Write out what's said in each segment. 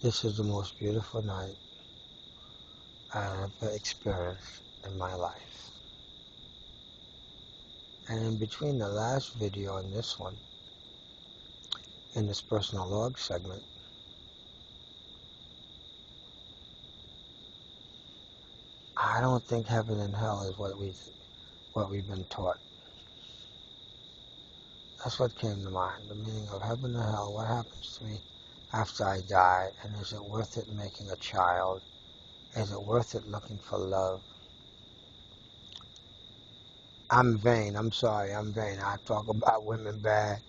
This is the most beautiful night I've ever experienced in my life. And in between the last video and this one, in this personal log segment, I don't think heaven and hell is what we've been taught. That's what came to mind, the meaning of heaven and hell. What happens to me after I die, and is it worth it making a child? Is it worth it looking for love? I'm vain. I'm sorry. I'm vain. I talk about women bad,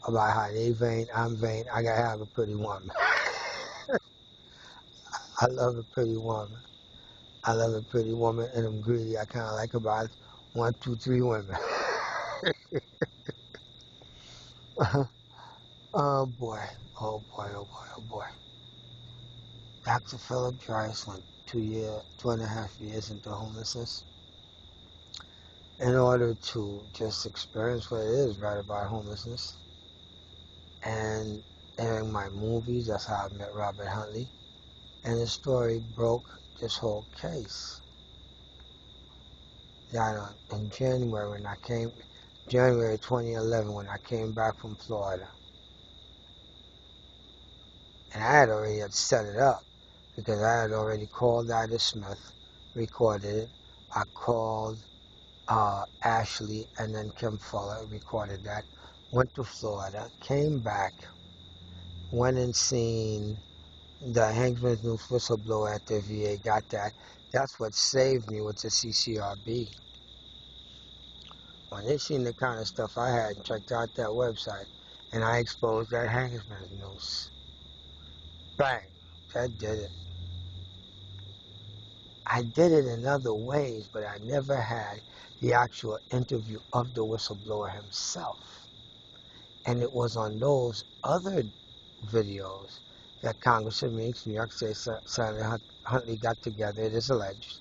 about how they vain. I'm vain. I gotta have a pretty woman. I love a pretty woman. I love a pretty woman, and I'm greedy. I kind of like about 1, 2, 3 women. Oh boy. Oh boy. Oh boy. Oh boy. Dr. Philip DRICE went 2.5 years into homelessness in order to just experience what it is, right, about homelessness. And in my movies, that's how I met Robert Huntley. And the story broke this whole case. That in January, January 2011, when I came back from Florida, and I had already set it up because I had already called Ida Smith, recorded it. I called Ashley and then Kim Fuller, recorded that. Went to Florida, came back, went and seen the Hangsman's News whistleblower at the VA, got that. That's what saved me with the CCRB. When they seen the kind of stuff I had and checked out that website, and I exposed that Hangsman's News, bang, that did it. I did it in other ways, but I never had the actual interview of the whistleblower himself. And it was on those other videos that Congressman Meeks, New York State Senator Huntley got together, it is alleged,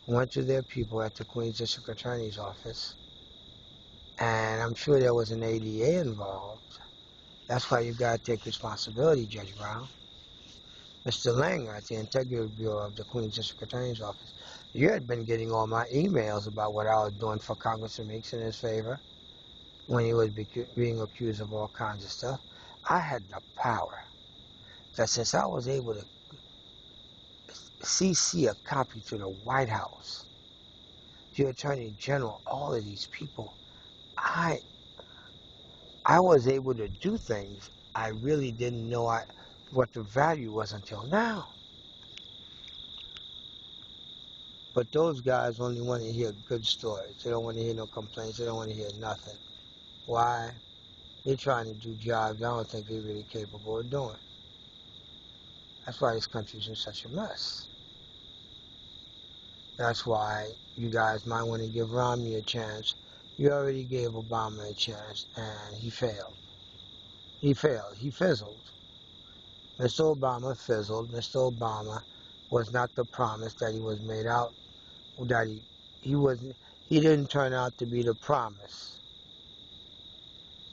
went to their people at the Queens District Attorney's Office, and I'm sure there was an ADA involved. That's why you've got to take responsibility, Judge Brown. Mr. Langer at the Integrity Bureau of the Queens District Attorney's Office, you had been getting all my emails about what I was doing for Congressman Meeks in his favor when he was being accused of all kinds of stuff. I had the power that since I was able to CC a copy to the White House, the Attorney General, all of these people, I was able to do things I really didn't know what the value was until now. But those guys only want to hear good stories. They don't want to hear no complaints. They don't want to hear nothing. Why? They're trying to do jobs I don't think they're really capable of doing. That's why this country's in such a mess. That's why you guys might want to give Romney a chance. You already gave Obama a chance, and he failed. He failed. He fizzled. Mr. Obama fizzled. Mr. Obama was not the promise that he was made out. That he didn't turn out to be the promise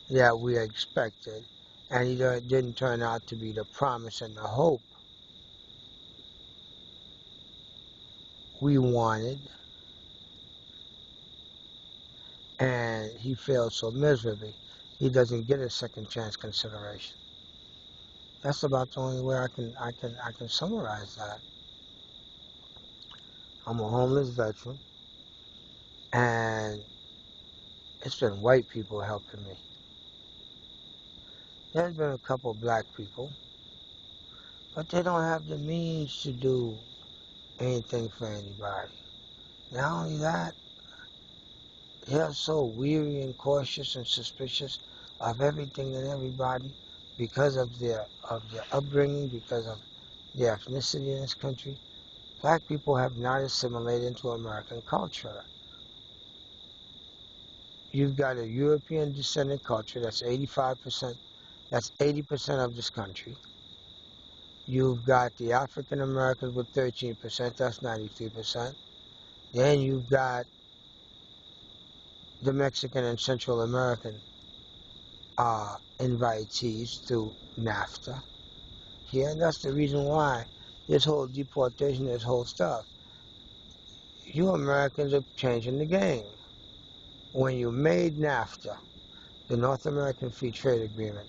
that we expected, and he didn't turn out to be the promise and the hope we wanted, and he failed so miserably. He doesn't get a second chance consideration. That's about the only way I can summarize that. I'm a homeless veteran, and it's been white people helping me. There's been a couple black people, but they don't have the means to do anything for anybody. Not only that, they're so weary and cautious and suspicious of everything and everybody because of their upbringing, because of their ethnicity in this country. Black people have not assimilated into American culture. You've got a European descendant culture that's 85%, that's 80% of this country. You've got the African Americans with 13%, that's 93%. Then you've got the Mexican and Central American invitees through NAFTA. here, and that's the reason why this whole deportation, this whole stuff. You Americans are changing the game. When you made NAFTA, the North American Free Trade Agreement,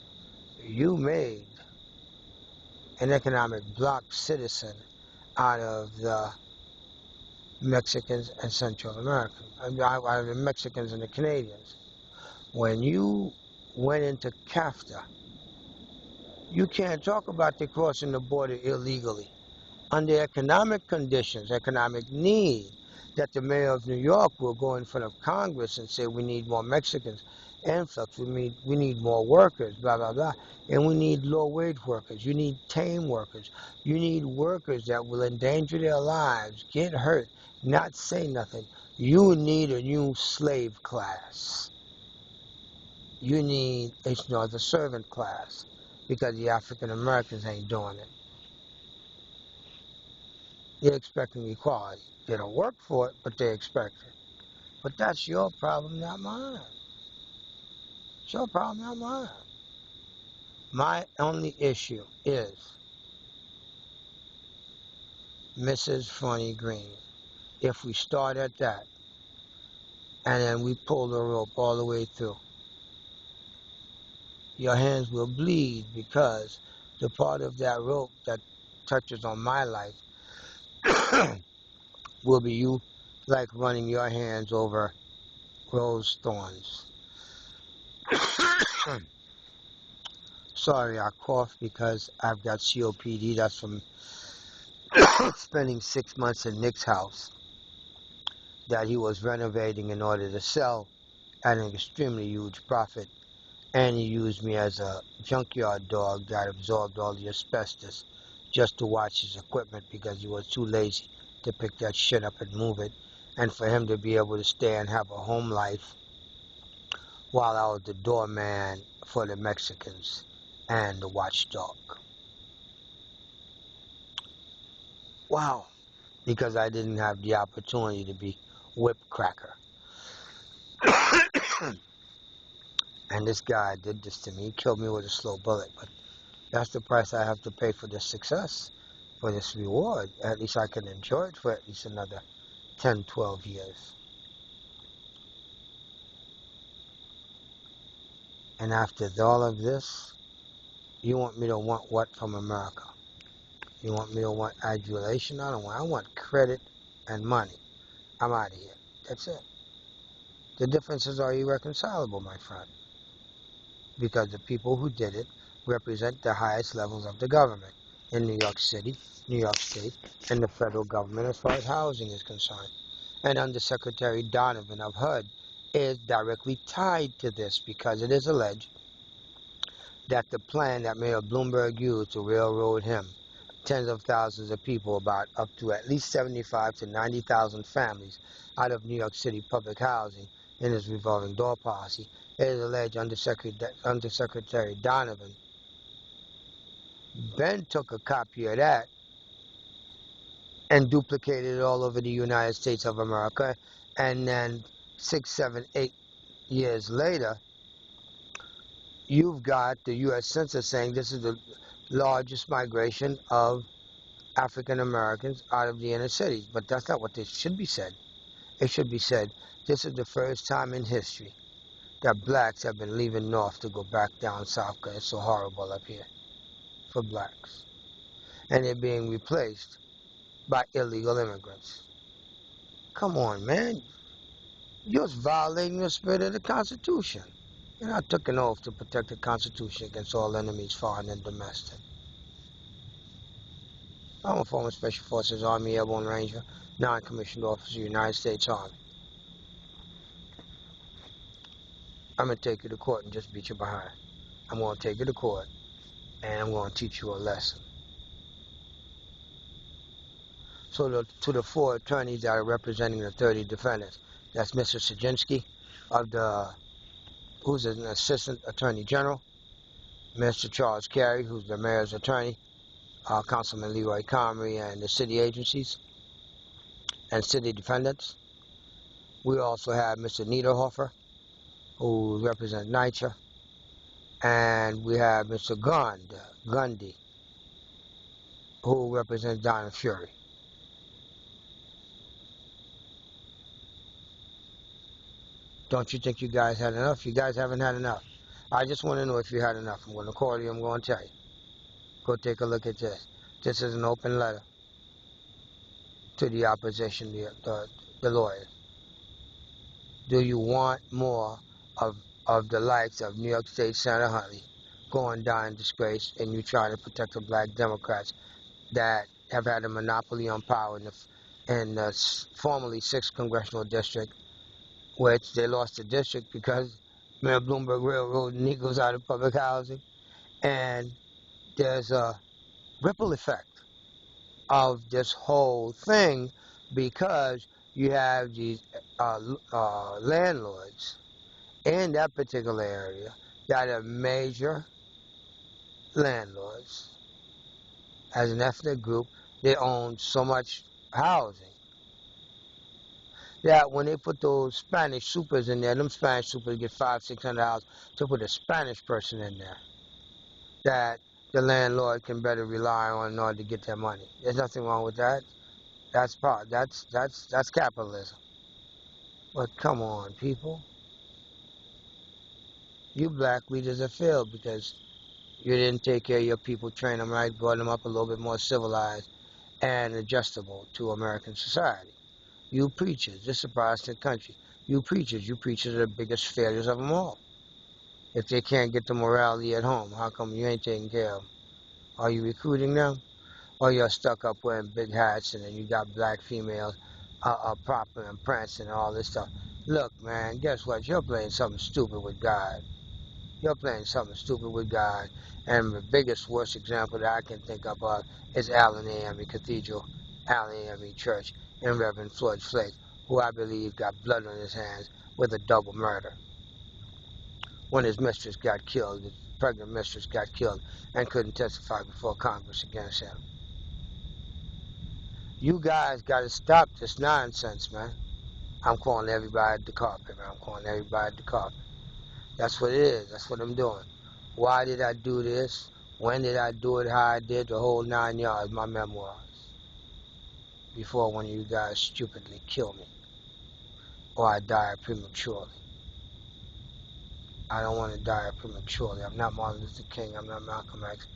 you made an economic bloc citizen out of the Mexicans and Central Americans, out of the Mexicans and the Canadians. When you went into CAFTA, you can't talk about the crossing the border illegally. Under economic conditions, economic need, that the mayor of New York will go in front of Congress and say we need more Mexicans influx, we need more workers, blah, blah, blah. And we need low-wage workers. You need tame workers. You need workers that will endanger their lives, get hurt, not say nothing. You need a new slave class. You need the servant class, because the African Americans ain't doing it. They're expecting equality. They don't work for it, but they expect it. But that's your problem, not mine. It's your problem, not mine. My only issue is Mrs. Fronie Green. If we start at that, and then we pull the rope all the way through, your hands will bleed, because the part of that rope that touches on my life will be you like running your hands over rose thorns. Sorry, I cough because I've got COPD. That's from spending 6 months in Nick's house that he was renovating in order to sell at an extremely huge profit. And he used me as a junkyard dog that absorbed all the asbestos just to watch his equipment, because he was too lazy to pick that shit up and move it. And for him to be able to stay and have a home life while I was the doorman for the Mexicans and the watchdog. Wow. Because I didn't have the opportunity to be whip cracker. And this guy did this to me. He killed me with a slow bullet. But that's the price I have to pay for this success, for this reward. At least I can enjoy it for at least another 10, 12 years. And after all of this, you want me to want what from America? You want me to want adulation? I want credit and money. I'm out of here. That's it. The differences are irreconcilable, my friend. Because the people who did it represent the highest levels of the government in New York City, New York State, and the federal government as far as housing is concerned. And Undersecretary Donovan of HUD is directly tied to this, because it is alleged that the plan that Mayor Bloomberg used to railroad him, tens of thousands of people, about up to at least 75 to 90,000 families out of New York City public housing in his revolving door policy, it is alleged Undersecretary Donovan then took a copy of that and duplicated it all over the United States of America. And then 6, 7, 8 years later, you've got the U.S. Census saying this is the largest migration of African Americans out of the inner cities. But that's not what it should be said. It should be said, this is the first time in history that blacks have been leaving north to go back down south, because it's so horrible up here for blacks. And they're being replaced by illegal immigrants. Come on, man. You're just violating the spirit of the Constitution. And I took an oath to protect the Constitution against all enemies, foreign and domestic. I'm a former Special Forces Army Airborne Ranger, non-commissioned officer, United States Army. I'm going to take you to court and just beat you behind. I'm going to take you to court, and I'm going to teach you a lesson. So to the 4 attorneys that are representing the 30 defendants, that's Mr. Sajinsky, who's an assistant attorney general, Mr. Charles Carey, who's the mayor's attorney, Councilman Leroy Comrie, and the city agencies and city defendants. We also have Mr. Niederhofer, who represents NYCHA, and we have Mr. Gundy, who represents Don and Fury. Don't you think you guys had enough? You guys haven't had enough. I just want to know if you had enough. I'm going to call you. I'm going to tell you. Go take a look at this. This is an open letter to the opposition, the lawyers. Do you want more of the likes of New York State Senator Huntley going down in disgrace, and you try to protect the black Democrats that have had a monopoly on power in the formerly 6th congressional district, which they lost the district because Mayor Bloomberg railroad Negroes out of public housing, and there's a ripple effect of this whole thing because you have these landlords in that particular area that are major landlords. As an ethnic group, they own so much housing that when they put those Spanish supers in there, them Spanish supers get $500-600 to put a Spanish person in there that the landlord can better rely on in order to get their money. There's nothing wrong with that. That's capitalism. But come on, people. You black leaders have failed because you didn't take care of your people, train them right, brought them up a little bit more civilized and adjustable to American society. You preachers, this is a Protestant country. You preachers are the biggest failures of them all. If they can't get the morality at home, how come you ain't taking care of them? Are you recruiting them? Or you're stuck up wearing big hats and then you got black females propping and prancing and all this stuff? Look, man, guess what? You're playing something stupid with God. You're playing something stupid with God. And the biggest, worst example that I can think of is Allen AME Cathedral, Allen AME Church, and Reverend Floyd Flake, who I believe got blood on his hands with a double murder. When his mistress got killed, his pregnant mistress got killed and couldn't testify before Congress against him. You guys got to stop this nonsense, man. I'm calling everybody at the carpet, man. I'm calling everybody at the carpet. That's what it is. That's what I'm doing. Why did I do this? When did I do it? How I did the whole 9 yards, my memoirs. Before one of you guys stupidly kill me. Or I die prematurely. I don't want to die prematurely. I'm not Martin Luther King. I'm not Malcolm X.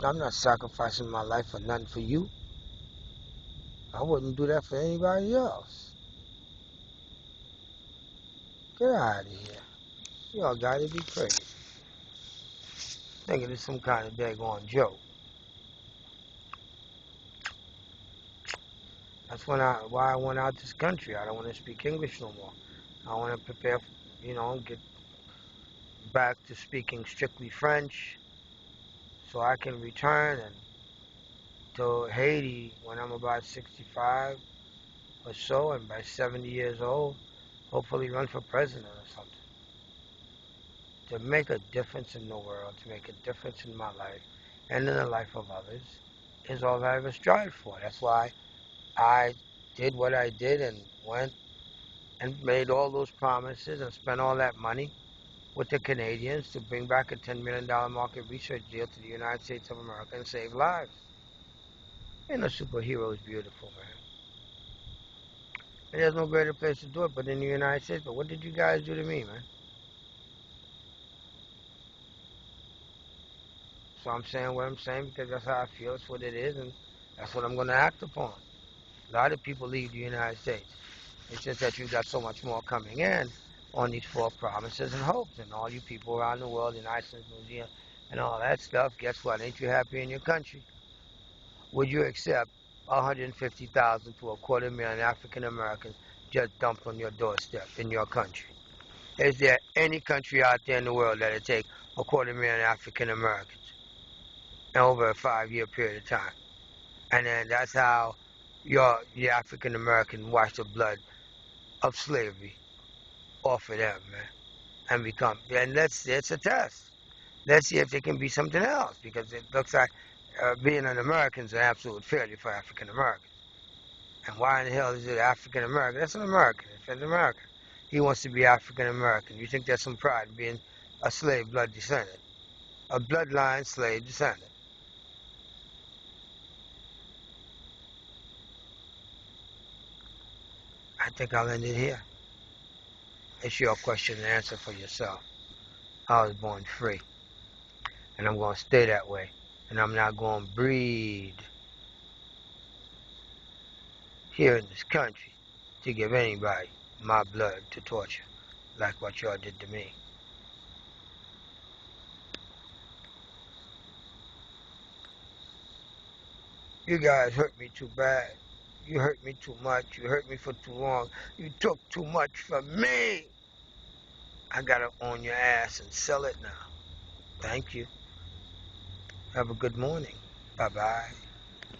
I'm not sacrificing my life for nothing for you. I wouldn't do that for anybody else. Get out of here. Y'all gotta be crazy. Thinking it's some kind of daggone joke. That's why I went out this country. I don't want to speak English no more. I want to prepare, get back to speaking strictly French so I can return and to Haiti when I'm about 65 or so, and by 70 years old, hopefully run for president or something. To make a difference in the world, to make a difference in my life and in the life of others is all I ever strive for. That's why I did what I did and went and made all those promises and spent all that money with the Canadians to bring back a $10 million market research deal to the United States of America and save lives. Ain't no superhero is beautiful, man. And there's no greater place to do it but in the United States. But what did you guys do to me, man? So I'm saying what I'm saying because that's how I feel. It's what it is, and that's what I'm going to act upon. A lot of people leave the United States. It's just that you got so much more coming in on these false promises and hopes. And all you people around the world in Iceland, New Zealand, and all that stuff, guess what? Ain't you happy in your country? Would you accept 150,000 to 250,000 African Americans just dumped on your doorstep in your country? Is there any country out there in the world that'll take 250,000 African Americans over a 5-year period of time? And then that's how your African American wash the blood of slavery off of them, man, and become. And it's a test. Let's see if there can be something else, because it looks like being an American is an absolute failure for African Americans. And why in the hell is it African American? That's an American. It's an American. He wants to be African American. You think there's some pride in being a slave blood descendant, a bloodline slave descendant? think I'll end it here. It's your question and answer for yourself. I was born free, and I'm going to stay that way, and I'm not going to breed here in this country to give anybody my blood to torture like what y'all did to me. You guys hurt me too bad. You hurt me too much. You hurt me for too long. You took too much from me. I gotta own your ass and sell it now. Thank you. Have a good morning. Bye-bye.